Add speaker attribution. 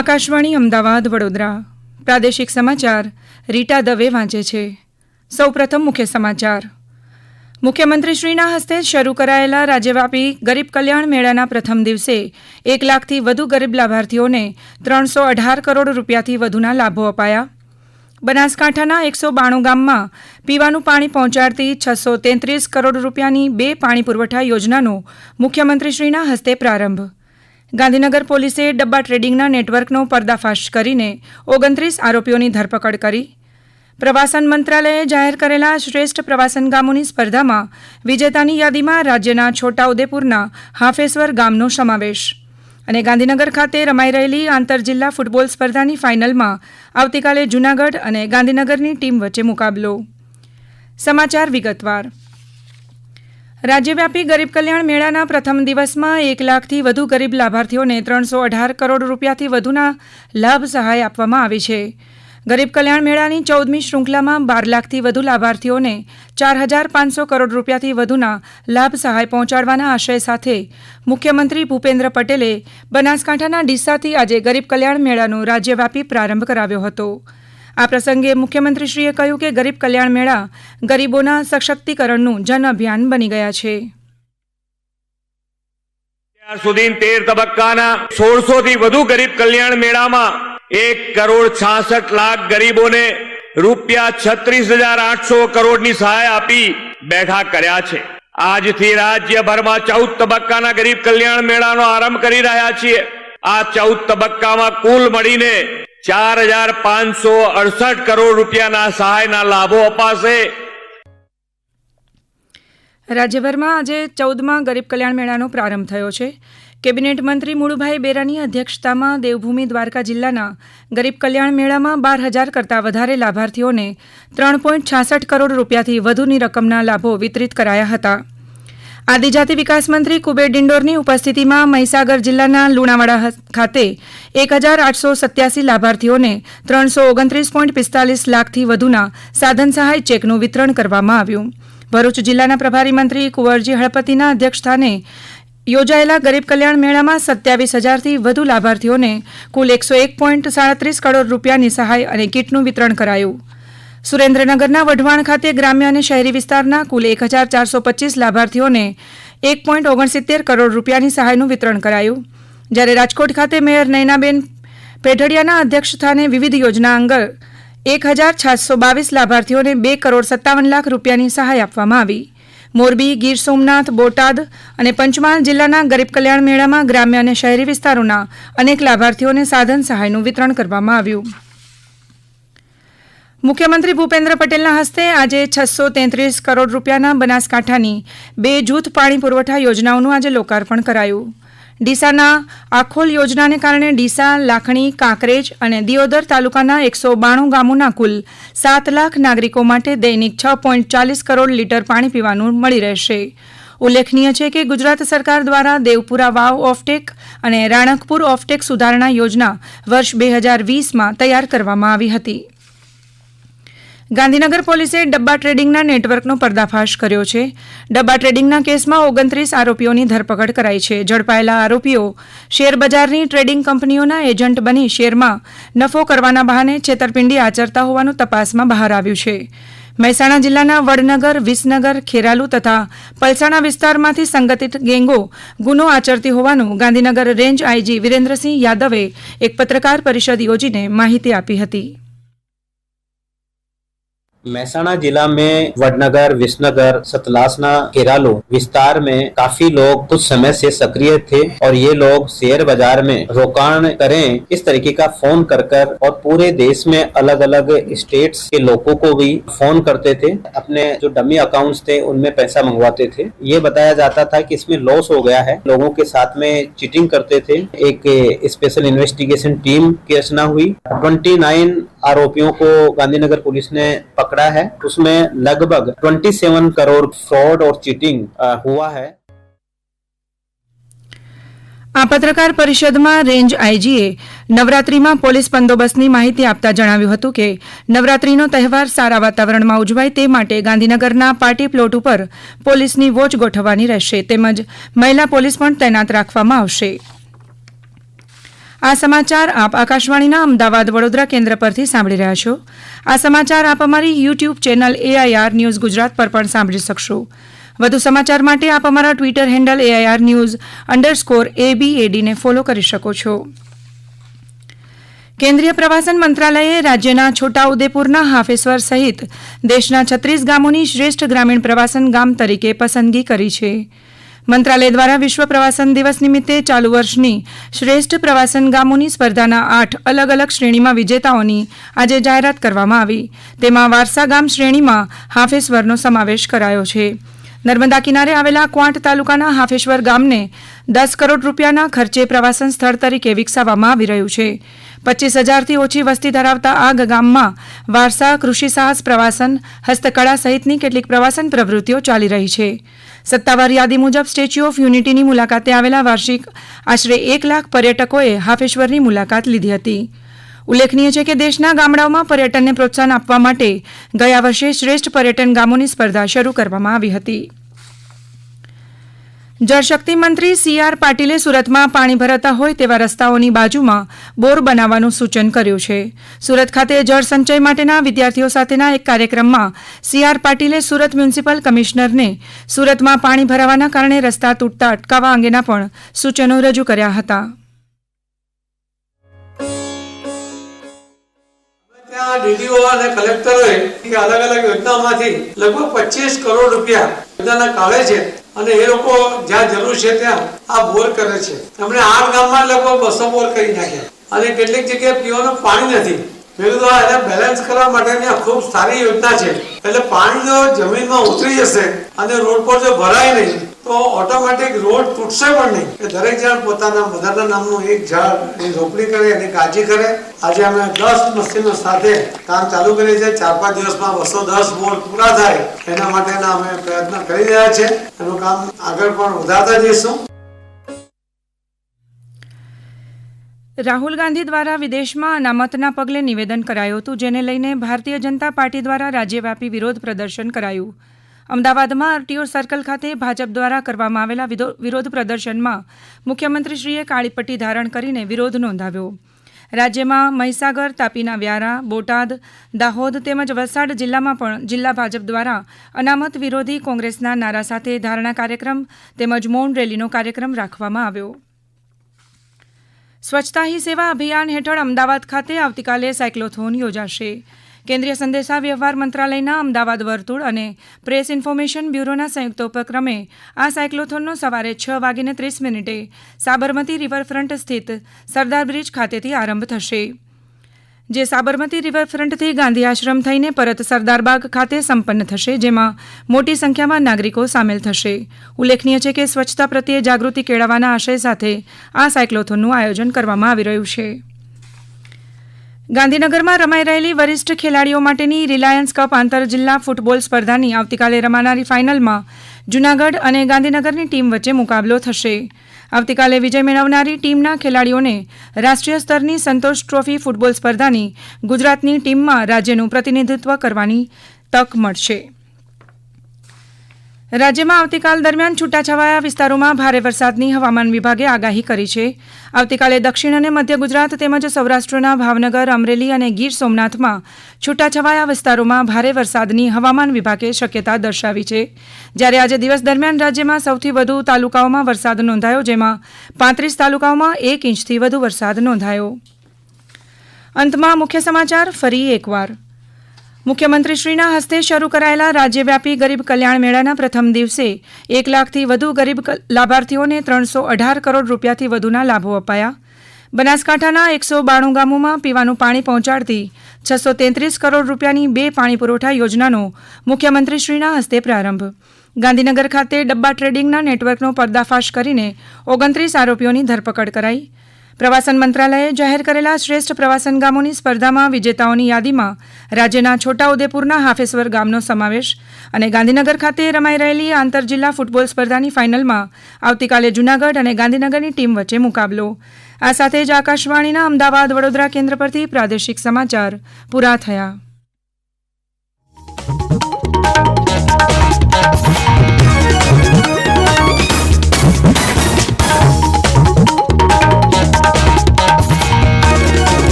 Speaker 1: આકાશવાણી અમદાવાદ વડોદરા પ્રાદેશિક સમાચાર રીટા દવે વાંચે છે. સૌપ્રથમ મુખ્ય સમાચાર. મુખ્યમંત્રીશ્રીના હસ્તે શરૂ કરાયેલા રાજ્યવ્યાપી ગરીબ કલ્યાણ મેળાના પ્રથમ દિવસે 1 લાખથી વધુ ગરીબ લાભાર્થીઓને 318 કરોડ રૂપિયાથી વધુના લાભો અપાયા. બનાસકાંઠાના 192 ગામમાં પીવાનું પાણી પહોંચાડતી 633 કરોડ રૂપિયાની 2 પાણી પુરવઠા યોજનાનો મુખ્યમંત્રીશ્રીના હસ્તે પ્રારંભ. ગાંધીનગર પોલીસે ડબ્બા ટ્રેડિંગના નેટવર્કનો પર્દાફાશ કરીને 29 આરોપીઓની ધરપકડ કરી. પ્રવાસન મંત્રાલયે જાહેર કરેલા શ્રેષ્ઠ પ્રવાસન ગામોની સ્પર્ધામાં વિજેતાની યાદીમાં રાજ્યના છોટાઉદેપુરના હાફેશ્વર ગામનો સમાવેશ. અને ગાંધીનગર ખાતે રમાઈ રહેલી આંતરજિલ્લા ફૂટબોલ સ્પર્ધાની ફાઇનલમાં આવતીકાલે જૂનાગઢ અને ગાંધીનગરની ટીમ વચ્ચે મુકાબલો. સમાચાર વિગતવાર. રાજ્યવ્યાપી ગરીબ કલ્યાણ મેળાના પ્રથમ દિવસમાં 1 લાખથી વધુ ગરીબ લાભાર્થીઓને 318 કરોડ રૂપિયાથી વધુના લાભ સહાય આપવામાં આવી છે. ગરીબ કલ્યાણ મેળાની 14મી શૃંખલામાં 12 લાખથી વધુ લાભાર્થીઓને 4,500 કરોડ રૂપિયાથી વધુના લાભ સહાય પહોંચાડવાના આશય સાથે મુખ્યમંત્રી ભૂપેન્દ્ર પટેલે બનાસકાંઠાના ડીસાથી આજે ગરીબ કલ્યાણ મેળાનો રાજ્યવ્યાપી પ્રારંભ કરાવ્યો હતો. આ પ્રસંગે મુખ્યમંત્રીશ્રીએ કહ્યું કે ગરીબ કલ્યાણ મેળા ગરીબોના સશક્તિકરણનું જન અભિયાન બની ગયા છે.
Speaker 2: અત્યાર સુધી 13 તબક્કાના 1600 થી વધુ ગરીબ કલ્યાણ મેળામાં 1,66,00,000 ગરીબોને રૂપિયા 36,800 કરોડની સહાય આપી બેઠા કર્યા છે. આજથી રાજ્યભરમાં 14 તબક્કાના ગરીબ કલ્યાણ મેળાનો આરંભ કરી રહ્યા છીએ. આ 14 તબક્કામાં કુલ મળીને 4,568 કરોડ રૂપિયાના સહાયના લાભો અપાશે.
Speaker 1: રાજ્યભરમાં આજે 14મા ગરીબ કલ્યાણ મેળાનો પ્રારંભ થયો છે. કેબિનેટ મંત્રી મુળુભાઈ બેરાની અધ્યક્ષતામાં દેવભૂમિ દ્વારકા જિલ્લાના ગરીબ કલ્યાણ મેળામાં 12,000 કરતાં વધારે લાભાર્થીઓને 3.66 કરોડ રૂપિયાથી વધુની રકમના લાભો વિતરિત કરાયા હતા. આદિજાતિ વિકાસ મંત્રી કુબેર ડિંડોરની ઉપસ્થિતિમાં મહીસાગર જિલ્લાના લુણાવાડા ખાતે 1,887 લાભાર્થીઓને 329.45 લાખથી વધુના સાધન સહાય ચેકનું વિતરણ કરવામાં આવ્યું. ભરૂચ જિલ્લાના પ્રભારી મંત્રી કુંવરજી હળપતિના અધ્યક્ષસ્થાને યોજાયેલા ગરીબ કલ્યાણ મેળામાં 27,000થી વધુ લાભાર્થીઓને કુલ 101.37 કરોડ રૂપિયાની સહાય અને કીટનું વિતરણ કરાયું. સુરેન્દ્રનગરના વઢવાણ ખાતે ગ્રામ્ય અને શહેરી વિસ્તારના કુલ 1,425 લાભાર્થીઓને 1.69 કરોડ રૂપિયાની સહાયનું વિતરણ કરાયું. જ્યારે રાજકોટ ખાતે મેયર નયનાબેન પેઢડિયાના અધ્યક્ષસ્થાને વિવિધ યોજના અંગર 1,622 લાભાર્થીઓને 2,57 લાખ રૂપિયાની સહાય આપવામાં આવી. મોરબી, ગીર સોમનાથ, બોટાદ અને પંચમહાલ જિલ્લાના ગરીબ કલ્યાણ મેળામાં ગ્રામ્ય અને શહેરી વિસ્તારોના અનેક લાભાર્થીઓને સાધન સહાયનું વિતરણ કરવામાં આવ્યું. મુખ્યમંત્રી ભૂપેન્દ્ર પટેલના હસ્તે આજે 633 કરોડ રૂપિયાના બનાસકાંઠાની 2 જૂથ પાણી પુરવઠા યોજનાઓનું આજે લોકાર્પણ કરાયું. ડીસાના આખોલ યોજનાને કારણે ડીસા, લાખણી, કાંકરેજ અને દિયોદર તાલુકાના 192 ગામોના કુલ 7 લાખ નાગરિકો માટે દૈનિક 6.40 કરોડ લીટર પાણી પીવાનું મળી રહેશે. ઉલ્લેખનીય છે કે ગુજરાત સરકાર દ્વારા દેવપુરા વાવ ઓફટેક અને રાણકપુર ઓફટેક સુધારણા યોજના વર્ષ 2020માં તૈયાર કરવામાં આવી હતી. ગાંધીનગર પોલીસે ડબ્બા ટ્રેડિંગના નેટવર્કનો પર્દાફાશ કર્યો છે. ડબ્બા ટ્રેડિંગના કેસમાં 29 આરોપીઓની ધરપકડ કરાઈ છે. ઝડપાયેલા આરોપીઓ શેરબજારની ટ્રેડિંગ કંપનીઓના એજન્ટ બની શેરમાં નફો કરવાના બહાને છેતરપિંડી આચરતા હોવાનું તપાસમાં બહાર આવ્યું છે. મહેસાણા જિલ્લાના વડનગર, વિસનગર, ખેરાલુ તથા પલસાણા વિસ્તારમાંથી સંગઠિત ગેંગો ગુનો આચરતી હોવાનું ગાંધીનગર રેન્જ આઈજી વિરેન્દ્રસિંહ યાદવે એક પત્રકાર પરિષદ યોજીને માહિતી આપી હતી.
Speaker 3: महसाणा जिला में वडनगर, विसनगर, सतलासना, केरालू विस्तार में काफी लोग कुछ समय से सक्रिय थे और ये लोग शेयर बाजार में रोकाण करें इस तरीके का फोन कर और पूरे देश में अलग अलग स्टेट्स के लोगों को भी फोन करते थे. अपने जो डमी अकाउंट्स थे उनमें पैसा मंगवाते थे. ये बताया जाता था कि इसमें लॉस हो गया है. लोगों के साथ में चीटिंग करते थे. एक स्पेशल इन्वेस्टिगेशन टीम की रचना हुई. 29 आरोपियों को गांधीनगर पुलिस ने पकड़ा है. उसमें लगभग 27 करोड़ फ्रॉड और चीटिंग हुआ है.
Speaker 1: આ પત્રકાર પરિષદમાં રેન્જ આઈજીએ નવરાત્રીમાં પોલીસ બંદોબસ્તની માહિતી આપતા જણાવ્યું હતું કે નવરાત્રીનો તહેવાર સારા વાતાવરણમાં ઉજવાય તે માટે ગાંધીનગરના પાર્ટી પ્લોટ ઉપર પોલીસની વોચ ગોઠવવાની રહેશે તેમજ મહિલા પોલીસ પણ તૈનાત રાખવામાં આવશે. આ સમાચાર આપ આકાશવાણીના અમદાવાદ વડોદરા કેન્દ્ર પરથી સાંભળી રહ્યા છો. આ સમાચાર આપ અમારી YouTube channel AIR news Gujarat પર પણ સાંભળી શકશો. વધુ સમાચાર માટે આપ અમારા ટ્વિટર હેન્ડલ AIR_news_ABAD ને ફોલો કરી શકો છો. કેન્દ્રીય પ્રવાસન મંત્રાલયે રાજ્યના છોટાઉદેપુરના હાફેશ્વર સહિત દેશના 36 ગામોની શ્રેષ્ઠ ગ્રામીણ પ્રવાસન ગામ તરીકે પસંદગી કરી છે. મંત્રાલય દ્વારા વિશ્વ પ્રવાસન દિવસ નિમિત્તે ચાલુ વર્ષની શ્રેષ્ઠ પ્રવાસન ગામોની સ્પર્ધાના 8 અલગ અલગ શ્રેણીમાં વિજેતાઓની આજે જાહેરાત કરવામાં આવી. તેમાં વારસા ગામ શ્રેણીમાં હાફેશ્વરનો સમાવેશ કરાયો છે. નર્મદા કિનારે આવેલા ક્વાંટ તાલુકાના હાફેશ્વર ગામને 10 કરોડ રૂપિયાના ખર્ચે પ્રવાસન સ્થળ તરીકે વિકસાવવામાં આવી રહ્યું છે. 25,000થી ઓછી વસ્તી ધરાવતા આ ગામમાં વારસા, કૃષિ સાહસ પ્રવાસન, હસ્તકળા સહિતની કેટલીક પ્રવાસન પ્રવૃત્તિઓ ચાલી રહી છે. સત્તાવાર યાદી મુજબ સ્ટેચ્યુ ઓફ યુનિટીની મુલાકાતે આવેલા વાર્ષિક આશરે 1 લાખ પર્યટકોએ હાફેશ્વરની મુલાકાત લીધી હતી. ઉલ્લેખનીય છે કે દેશના ગામડાઓમાં પર્યટનને પ્રોત્સાહન આપવા માટે ગયા વર્ષે શ્રેષ્ઠ પર્યટન ગામોની સ્પર્ધા શરૂ કરવામાં આવી હતી. જળશક્તિ મંત્રી CR પાટીલે સુરતમાં પાણી ભરાતા હોય તેવા રસ્તાઓની બાજુમાં બોર બનાવવાનું સૂચન કર્યું છે. સુરત ખાતે જળ સંચય માટેના વિદ્યાર્થીઓ સાથેના એક કાર્યક્રમમાં CR પાટીલે સુરત મ્યુનિસિપલ કમિશનરને સુરતમાં પાણી ભરાવાના કારણે રસ્તા તૂટતા અટકાવવા અંગેના પણ સૂચનો રજૂ કર્યા હતા.
Speaker 4: DDO અને કલેક્ટરોએ અલગ અલગ યોજનાઓમાંથી લગભગ 25 કરોડ રૂપિયા યોજનાના કાઢે છે અને એ લોકો જ્યાં જરૂર છે ત્યાં આ બોર કરે છે. એમણે 8 ગામમાં લગભગ 200 બોર કરી નાખ્યા અને કેટલીક જગ્યાએ પીવાનું પાણી નથી. મેં કીધું એને બેલેન્સ કરવા માટેની આ ખૂબ સારી યોજના છે. એટલે પાણી જો જમીનમાં ઉતરી જશે અને રોડ પર જો ભરાય નહીં તો ઓટોમેટિક રોડ તૂટશે પણ નહીં. દરેક જણ પોતાના મધરના નામનું એક ઝાડની રોપણી કરે, એની કાળજી કરે. આજે અમે 10 મશીનો સાથે કામ ચાલુ કરીએ છીએ. 4-5 દિવસમાં 210 બોર પૂરા થાય એના માટેના અમે પ્રયત્ન કરી રહ્યા છીએ. એનું કામ આગળ પણ વધારતા જઈશું.
Speaker 1: રાહુલ ગાંધી દ્વારા વિદેશમાં અનામતના પગલે નિવેદન કરાયું હતું, જેને લઈને ભારતીય જનતા પાર્ટી દ્વારા રાજ્યવ્યાપી વિરોધ પ્રદર્શન કરાયું. અમદાવાદમાં RTO સર્કલ ખાતે ભાજપ દ્વારા કરવામાં આવેલા વિરોધ પ્રદર્શનમાં મુખ્યમંત્રીશ્રીએ કાળી પટ્ટી ધારણ કરીને વિરોધ નોંધાવ્યો. રાજ્યમાં મહીસાગર, તાપીના વ્યારા, બોટાદ, દાહોદ તેમજ વલસાડ જિલ્લામાં પણ જિલ્લા ભાજપ દ્વારા અનામત વિરોધી કોંગ્રેસના નારા સાથે ધારણા કાર્યક્રમ તેમજ મૌન રેલીનો કાર્યક્રમ રાખવામાં આવ્યો. સ્વચ્છતા હી સેવા અભિયાન હેઠળ અમદાવાદ ખાતે આવતીકાલે સાયક્લોથોન યોજાશે. કેન્દ્રીય સંદેશા વ્યવહાર મંત્રાલયના અમદાવાદ વર્તુળ અને પ્રેસ ઇન્ફોર્મેશન બ્યુરોના સંયુક્ત ઉપક્રમે આ સાયક્લોથોનનો સવારે 6:30 સાબરમતી રિવરફ્રન્ટ સ્થિત સરદાર બ્રિજ ખાતેથી આરંભ થશે, જે સાબરમતી રિવરફ્રન્ટથી ગાંધી આશ્રમ થઈને પરત સરદારબાગ ખાતે સંપન્ન થશે, જેમાં મોટી સંખ્યામાં નાગરિકો સામેલ થશે. ઉલ્લેખનીય છે કે સ્વચ્છતા પ્રત્યે જાગૃતિ કેળવવાના આશય સાથે આ સાયક્લોથોનનું આયોજન કરવામાં આવી રહ્યું છે. ગાંધીનગરમાં રમાઈ રહેલી વરિષ્ઠ ખેલાડીઓ માટેની રિલાયન્સ કપ આંતર જિલ્લા ફૂટબોલ સ્પર્ધાની આવતીકાલે રમાનારી ફાઇનલમાં જૂનાગઢ અને ગાંધીનગરની ટીમ વચ્ચે મુકાબલો થશે. આવતીકાલે વિજય મેળવનારી ટીમના ખેલાડીઓને રાષ્ટ્રીય સ્તરની સંતોષ ટ્રોફી ફૂટબોલ સ્પર્ધાની ગુજરાતની ટીમમાં રાજ્યનું પ્રતિનિધિત્વ કરવાની તક મળશે. રાજ્યમાં આવતીકાલ દરમિયાન છૂટાછવાયા વિસ્તારોમાં ભારે વરસાદની હવામાન વિભાગે આગાહી કરી છે. આવતીકાલે દક્ષિણ અને મધ્ય ગુજરાત તેમજ સૌરાષ્ટ્રના ભાવનગર, અમરેલી અને ગીર સોમનાથમાં છૂટાછવાયા વિસ્તારોમાં ભારે વરસાદની હવામાન વિભાગે શક્યતા દર્શાવી છે. જ્યારે આજે દિવસ દરમિયાન રાજ્યમાં સૌથી વધુ તાલુકાઓમાં વરસાદ નોંધાયો, જેમાં 35 તાલુકાઓમાં 1 ઇંચથી વધુ વરસાદ નોંધાયો. અંતમાં મુખ્ય સમાચાર ફરી એકવાર. મુખ્યમંત્રીશ્રીના હસ્તે શરૂ કરાયેલા રાજ્યવ્યાપી ગરીબ કલ્યાણ મેળાના પ્રથમ દિવસે 1 લાખથી વધુ ગરીબ લાભાર્થીઓને 318 કરોડ રૂપિયાથી વધુના લાભો અપાયા. બનાસકાંઠાના 192 ગામોમાં પીવાનું પાણી પહોંચાડતી 633 કરોડ રૂપિયાની 2 પાણી પુરવઠા યોજનાનો મુખ્યમંત્રીશ્રીના હસ્તે પ્રારંભ. ગાંધીનગર ખાતે ડબ્બા ટ્રેડિંગના નેટવર્કનો પર્દાફાશ કરીને 29 આરોપીઓની ધરપકડ કરાઈ. પ્રવાસન મંત્રાલયે જાહેર કરેલા શ્રેષ્ઠ પ્રવાસન ગામોની સ્પર્ધામાં વિજેતાઓની યાદીમાં રાજ્યના છોટાઉદેપુરના હાફેશ્વર ગામનો સમાવેશ અને ગાંધીનગર ખાતે રમાઈ રહેલી આંતર જિલ્લા ફૂટબોલ સ્પર્ધાની ફાઇનલમાં આવતીકાલે જૂનાગઢ અને ગાંધીનગરની ટીમ વચ્ચે મુકાબલો. આ સાથે જ આકાશવાણીના અમદાવાદ વડોદરા કેન્દ્ર પરથી પ્રાદેશિક સમાચાર પૂરા થયા.